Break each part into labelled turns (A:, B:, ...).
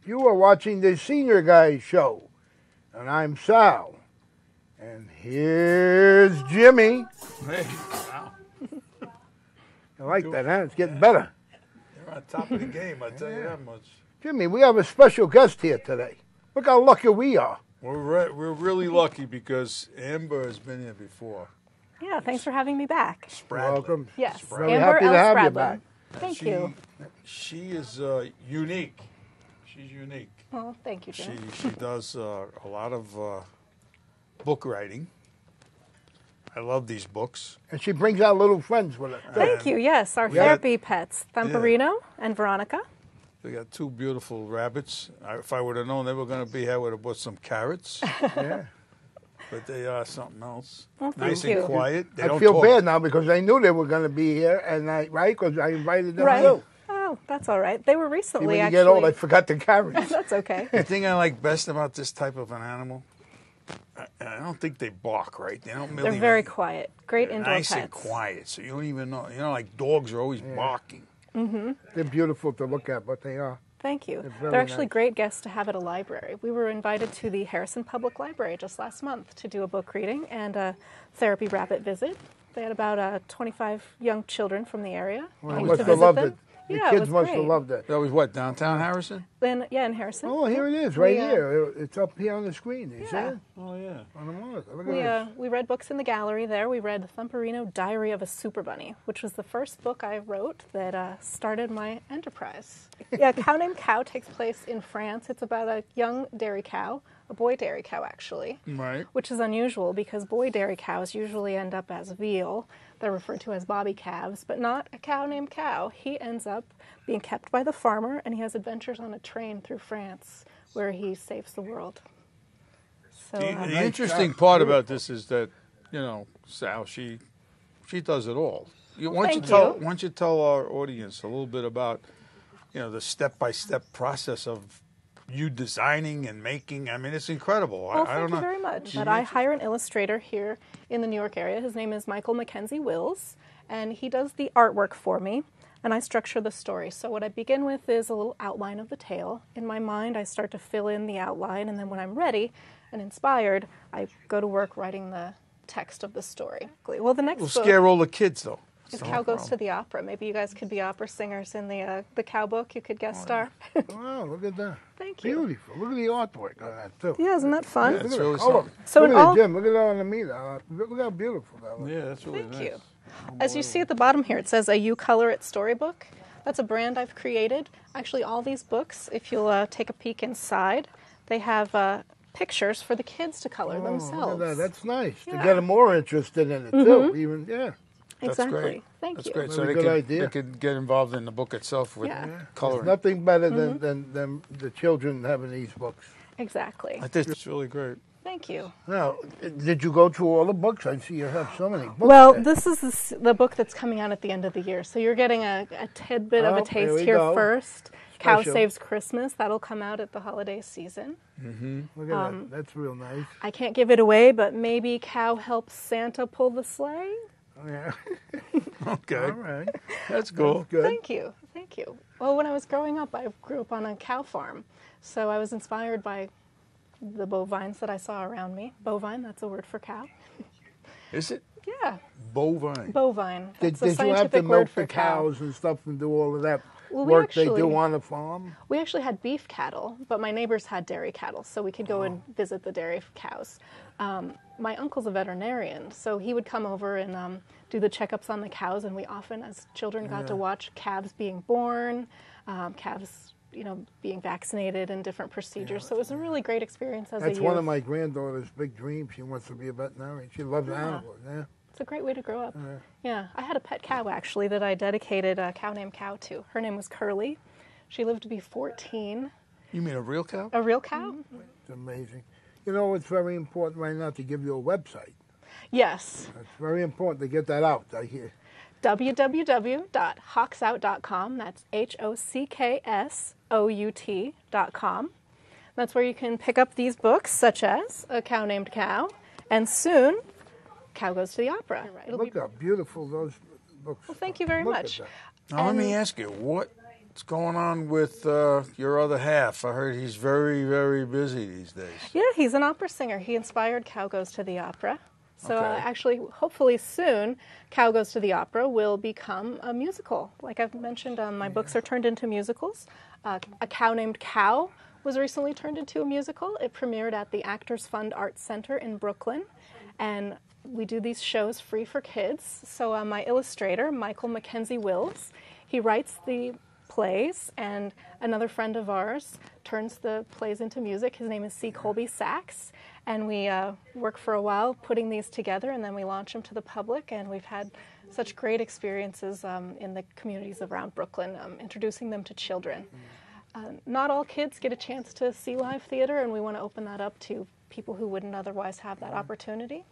A: You are watching the Senior Guys Show, and I'm Sal. And here's Jimmy.
B: Hey, wow.
A: I like that, huh? It's getting better.
B: You're on top of the game, I tell you that much.
A: Jimmy, we have a special guest here today. Look how lucky we are.
B: We're really lucky because Amber has been here before.
C: Yeah, thanks for having me back.
B: Spradlin.
A: Welcome.
C: Yes,
A: Really
C: Amber
A: happy
C: L.
A: to have you
C: Spradlin.
A: back.
C: Thank you.
B: She is unique. She's unique.
C: Well, thank you, Jim.
B: She does a lot of book writing. I love these books.
A: And she brings out little friends with her.
C: Thank you. Yes, our therapy pets, Thumperino and Veronica.
B: We got two beautiful rabbits. If I would have known they were going to be here, I would have bought some carrots.
A: Yeah.
B: But they are something else.
C: Well,
B: Nice
C: thank
B: and
C: you.
B: quiet. They
A: I
B: don't
A: feel
B: talk.
A: bad now because I knew they were going to be here, and right? Because I invited them
C: Right.
A: too.
C: Oh, that's all right. They were
A: See,
C: recently,
A: when you
C: actually.
A: get old, I forgot the carrots.
C: That's okay.
B: The thing I like best about this type of an animal, I don't think they bark, right? They don't really.
C: They're very quiet. Great indoor
B: nice
C: pets.
B: and quiet, so you don't even know. You know, like dogs are always barking.
A: They're beautiful to look at, but they are.
C: Thank you.
A: They're very
C: They're actually
A: nice.
C: great guests to have at a library. We were invited to the Harrison Public Library just last month to do a book reading and a therapy rabbit visit. They had about 25 young children from the area.
A: Well,
C: came
A: must
C: to
A: have
C: visit
A: loved
C: them.
A: it. The
C: Yeah, it
A: kids
C: was
A: must have
C: great.
A: loved it.
B: That was what, downtown Harrison?
C: Then, yeah, in Harrison.
A: Oh, here it is, right
C: We,
A: here. It's up here on the screen. You see
C: Yeah.
A: it?
B: Oh yeah.
A: On the monitor. Look
C: We,
A: at this.
C: we read books in the gallery there. We read Thumperino Diary of a Super Bunny, which was the first book I wrote that started my enterprise. Yeah, Cow Named Cow takes place in France. It's about a young dairy cow, a boy dairy cow actually,
B: Right.
C: which is unusual because boy dairy cows usually end up as veal. They're referred to as bobby calves, but not a cow named Cow. He ends up being kept by the farmer, and he has adventures on a train through France where he saves the world. So,
B: The interesting part about this is that, you know, Sal, she does it all. Why don't you tell our audience a little bit about, you know, the step-by-step process of you designing and making? I mean, it's incredible.
C: Well,
B: I
C: thank
B: don't know.
C: you very much. But I hire an illustrator here in the New York area. His name is Michael Mackenzie Wills, and he does the artwork for me, and I structure the story. So what I begin with is a little outline of the tale. In my mind, I start to fill in the outline, and then when I'm ready and inspired, I go to work writing the text of the story. Well, the next
B: We'll
C: book
B: scare all the kids, though.
C: is Cow Goes to the Opera. Maybe you guys could be opera singers in the cow book. You could guest star.
A: Wow, look at that.
C: Thank you.
A: Beautiful. Look at the artwork on that, too.
C: Yeah, isn't that fun?
B: Yeah,
A: Look
B: it's
A: at the
B: really
A: color.
B: something.
C: So
A: look
C: in
A: at
C: all-
A: it, Jim. Look at that on the meter. Look how beautiful that looks.
B: Yeah, that's really
C: Thank
B: nice.
C: you. As you see at the bottom here, it says a You Color It storybook. That's a brand I've created. Actually, all these books, if you'll take a peek inside, they have pictures for the kids to color
A: Oh,
C: themselves.
A: look at that. That's nice. To
C: Yeah.
A: get them more interested in it, too. Even, yeah.
B: That's
C: Exactly.
B: great.
C: Thank
B: That's
C: you.
B: great. So
A: Very
B: they
A: good
B: can,
A: idea.
B: they can get involved in the book itself with
C: Yeah.
B: coloring.
A: There's nothing better than the children having these books.
C: Exactly.
B: I think it's really great.
C: Thank you.
A: Now, did you go through all the books? I see you have so many books.
C: Well,
A: there.
C: this is the book that's coming out at the end of the year. So you're getting a tidbit of
A: Oh,
C: a
A: here
C: taste
A: we
C: here
A: go.
C: first. Cow
A: Special.
C: Saves Christmas. That'll come out at the holiday season.
A: Look at that. That's real nice.
C: I can't give it away, but maybe Cow helps Santa pull the sleigh.
A: Oh, yeah.
B: Okay.
A: All right.
B: That's cool.
A: Good.
C: Thank you. Thank you. Well, when I was growing up, I grew up on a cow farm. So I was inspired by the bovines that I saw around me. Bovine, that's a word for cow.
B: Is it?
C: Yeah,
B: Bovine.
C: bovine.
A: Did,
C: That's a
A: did you have to
C: scientific word
A: milk
C: for
A: the
C: cow.
A: cows and stuff and do all of that
C: Well, we
A: work they
C: actually-
A: do on the farm?
C: We actually had beef cattle, but my neighbors had dairy cattle, so we could go and visit the dairy cows. My uncle's a veterinarian, so he would come over and do the checkups on the cows, and we often, as children, got to watch calves being born, calves, being vaccinated and different procedures. So it was a really great experience as a
A: That's
C: youth.
A: one of my granddaughter's big dreams. She wants to be a veterinarian. She loves animals. Yeah.
C: It's a great way to grow up. Yeah, I had a pet cow actually that I dedicated a Cow Named Cow to. Her name was Curly. She lived to be 14.
B: You mean a real cow?
C: A real cow?
A: It's amazing. You know, it's very important right now to give you a website.
C: Yes.
A: It's very important to get that out. I hear.
C: www.hocksout.com. That's HOCKSOUT.com. That's where you can pick up these books, such as A Cow Named Cow, and soon, Cow Goes to the Opera. It'll
A: Look how beautiful those books
C: Well, thank you very
A: Look at
C: much.
A: that.
B: Now, let me ask you, what What's going on with your other half? I heard he's very, very busy these days.
C: Yeah, he's an opera singer. He inspired Cow Goes to the Opera. So
B: Okay.
C: actually, hopefully soon, Cow Goes to the Opera will become a musical. Like I've mentioned, my books are turned into musicals. A Cow Named Cow was recently turned into a musical. It premiered at the Actors Fund Arts Center in Brooklyn. And we do these shows free for kids. So my illustrator, Michael Mackenzie Wills, he writes the plays, and another friend of ours turns the plays into music. His name is C. Colby Sachs, and we work for a while putting these together, and then we launch them to the public, and we've had such great experiences in the communities around Brooklyn, introducing them to children. Not all kids get a chance to see live theater, and we want to open that up to people who wouldn't otherwise have that opportunity.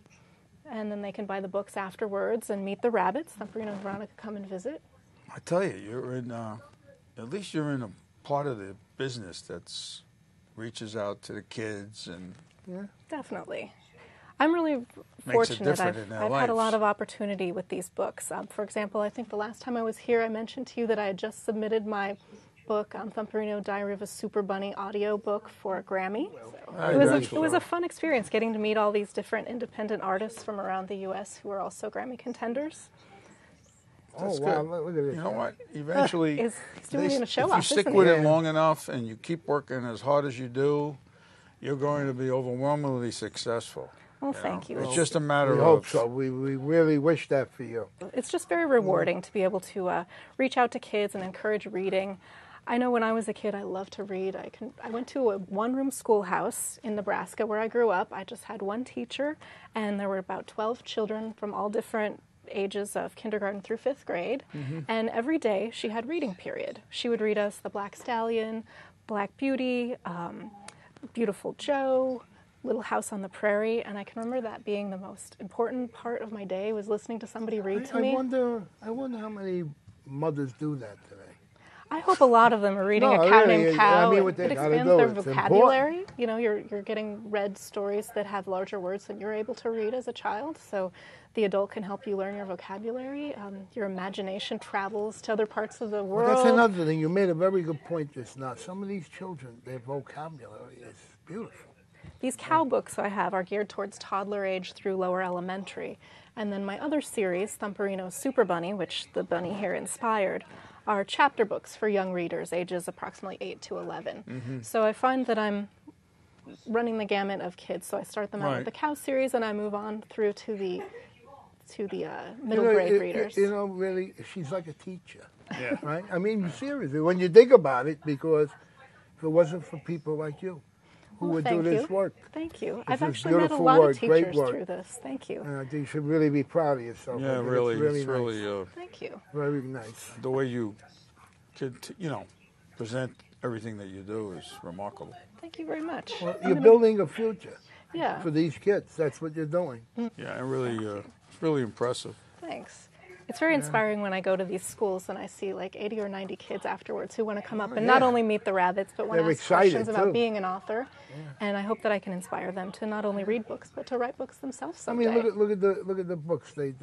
C: And then they can buy the books afterwards and meet the rabbits. Thumperino and Veronica come and visit.
B: I tell you, you're in. At least you're in a part of the business that's reaches out to the kids and.
A: Yeah.
C: Definitely. I'm really
B: Makes it
C: fortunate.
B: different in their
C: I've had a lot
B: lives.
C: of opportunity with these books. For example, I think the last time I was here, I mentioned to you that I had just submitted my book, Thumperino Diary of a Super Bunny audio book for a Grammy. It was a fun experience getting to meet all these different independent artists from around the U.S. who are also Grammy contenders.
B: That's
A: wow,
B: good.
A: look at this.
B: You know what? Eventually,
C: He's doing a
B: if
C: show
B: you
C: off,
B: stick
C: isn't
B: with
C: he?
B: it long enough and you keep working as hard as you do, you're going to be overwhelmingly successful.
C: Well, thank you.
B: It's just a matter
A: We
B: of.
A: hope so. We really wish that for you.
C: It's just very rewarding to be able to reach out to kids and encourage reading. I know when I was a kid, I loved to read. I went to a one-room schoolhouse in Nebraska where I grew up. I just had one teacher, and there were about 12 children from all different ages of kindergarten through 5th grade. And every day she had reading period. She would read us The Black Stallion, Black Beauty, Beautiful Joe, Little House on the Prairie, and I can remember that being the most important part of my day, was listening to somebody read to me.
A: I wonder how many mothers do that today.
C: I hope a lot of them are reading
A: No,
C: A Cow
A: really,
C: Named
A: I
C: Cow.
A: mean, what they
C: It
A: gotta
C: expands
A: do,
C: their
A: it's
C: vocabulary. You know, you're getting read stories that have larger words than you're able to read as a child, so the adult can help you learn your vocabulary. Your imagination travels to other parts of the world.
A: Well, that's another thing. You made a very good point just now. Some of these children, their vocabulary is beautiful.
C: These cow books I have are geared towards toddler age through lower elementary. And then my other series, Thumperino's Super Bunny, which the bunny here inspired, are chapter books for young readers, ages approximately 8 to 11. So I find that I'm running the gamut of kids. So I start them out with the cow series, and I move on through to the middle grade readers.
A: You know, really, she's like a teacher.
B: Yeah.
A: Right? I mean, seriously, when you think about it, because if it wasn't for people like you who would do this work,
C: Thank you.
A: This
C: I've
A: is
C: actually met a
A: beautiful
C: lot
A: work,
C: of
A: great
C: teachers
A: work.
C: through this. Thank you.
A: I think you should really be proud of yourself.
B: Yeah,
A: It's
B: really,
A: really
B: it's
A: nice.
B: really
C: Thank you.
A: Very nice.
B: the way you could, present everything that you do is remarkable.
C: Thank you very much.
A: Well, you're building a future
C: Yeah.
A: for these kids. That's what you're doing.
B: Yeah, and really, it's really impressive.
C: Thanks. It's very inspiring when I go to these schools and I see like 80 or 90 kids afterwards who want to come up and not only meet the rabbits, but want to
A: They're
C: ask questions
A: excited,
C: about
A: too.
C: being an author. And I hope that I can inspire them to not only read books, but to write books themselves someday.
A: I mean, look at the books. They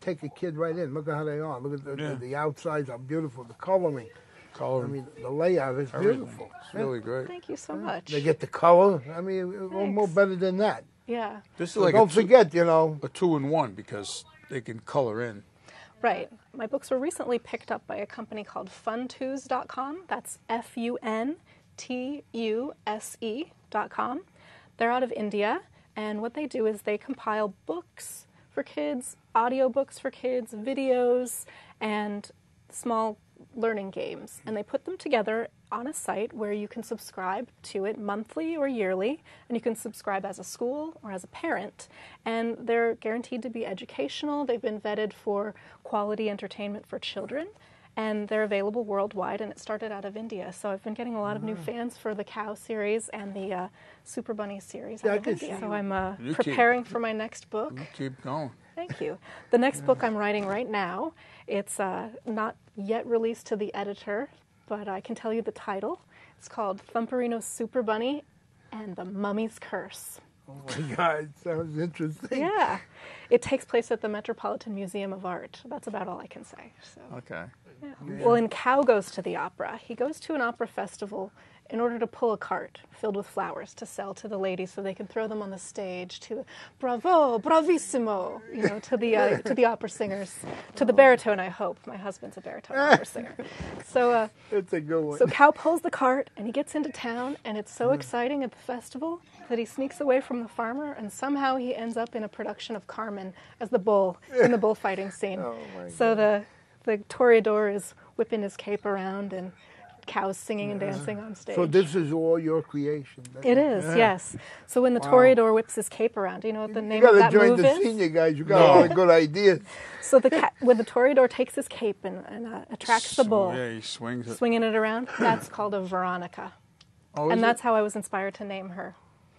A: take a kid right in. Look at how they are. Look at the outsides are beautiful. The coloring.
B: Color,
A: I mean, the layout is
B: everything.
A: beautiful.
B: It's really great.
C: Thank you so much.
A: They get the color. I mean, more better than that.
C: Yeah,
B: This is
A: So
B: like
A: don't forget,
B: a 2-in-1 because they can color in.
C: right. My books were recently picked up by a company called Funtus.com. That's FUNTUSE.com. They're out of India, and what they do is they compile books for kids, audiobooks for kids, videos, and small learning games. And they put them together on a site where you can subscribe to it monthly or yearly, and you can subscribe as a school or as a parent. And they're guaranteed to be educational. They've been vetted for quality entertainment for children, and they're available worldwide, and it started out of India. So I've been getting a lot of new fans for the Cow series and the Super Bunny series out of India. So I'm preparing for my next book.
B: Keep going.
C: Thank you. The next book I'm writing right now, it's not yet released to the editor, but I can tell you the title. It's called Thumperino's Super Bunny and the Mummy's Curse.
A: Oh my God, sounds interesting.
C: Yeah. It takes place at the Metropolitan Museum of Art. That's about all I can say. So.
B: Okay.
C: Yeah. Well, and Cow goes to the opera. He goes to an opera festival in order to pull a cart filled with flowers to sell to the ladies so they can throw them on the stage to bravo, bravissimo, to the opera singers, to the baritone, I hope. My husband's a baritone opera singer. So
A: It's a good one.
C: so Cow pulls the cart and he gets into town, and it's so exciting at the festival that he sneaks away from the farmer, and somehow he ends up in a production of Carmen as the bull in the bullfighting scene.
A: Oh, my
C: So the toreador is whipping his cape around, and Cow's singing and dancing on stage.
A: So this is all your creation.
C: It is, yes. So when the toreador whips his cape around, do you know what the name
A: You
C: of
A: got to
C: that
A: join
C: move
A: the
C: is?
A: senior guys. You got a lot of good ideas.
C: So when the toreador takes his cape and attracts the bull,
B: Yeah, he swings it.
C: swinging it around, that's called a Veronica.
B: Oh,
C: And
B: is
C: that's
B: it?
C: how I was inspired to name her.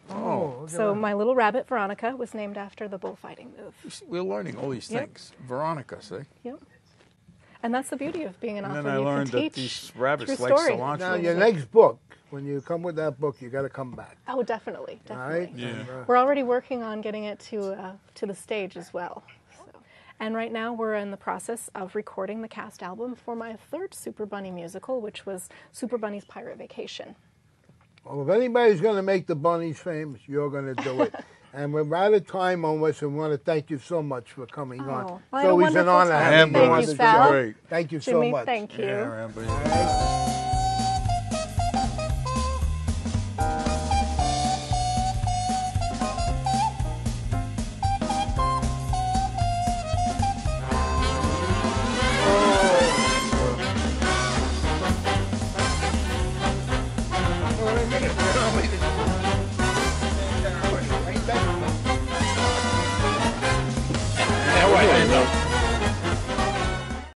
B: Oh,
C: So my little rabbit, Veronica, was named after the bullfighting move.
B: we're learning all these
C: Yep.
B: things. Veronica, see?
C: Yep. And that's the beauty of being an
B: And
C: author.
B: then I
C: You
B: learned
C: can
B: that
C: teach
B: these rabbits
C: through
B: like
C: story.
B: cilantro.
A: Now, your next book, when you come with that book, you got to come back.
C: Oh, definitely,
A: All
C: definitely.
A: right?
B: Yeah.
A: And,
C: We're already working on getting it to the stage as well. So. And right now we're in the process of recording the cast album for my third Super Bunny musical, which was Super Bunny's Pirate Vacation.
A: well, if anybody's going to make the bunnies famous, you're going to do it. And we're out of time almost, and we want to thank you so much for coming on.
C: Oh,
A: It's
C: I had a
A: always an
C: wonderful
A: honor
C: time.
A: having you
C: Thank
A: on
C: you,
A: the
C: Sal.
A: show.
B: Great.
A: Thank you so
C: Jimmy,
A: much.
C: thank you.
B: Yeah, Rambo.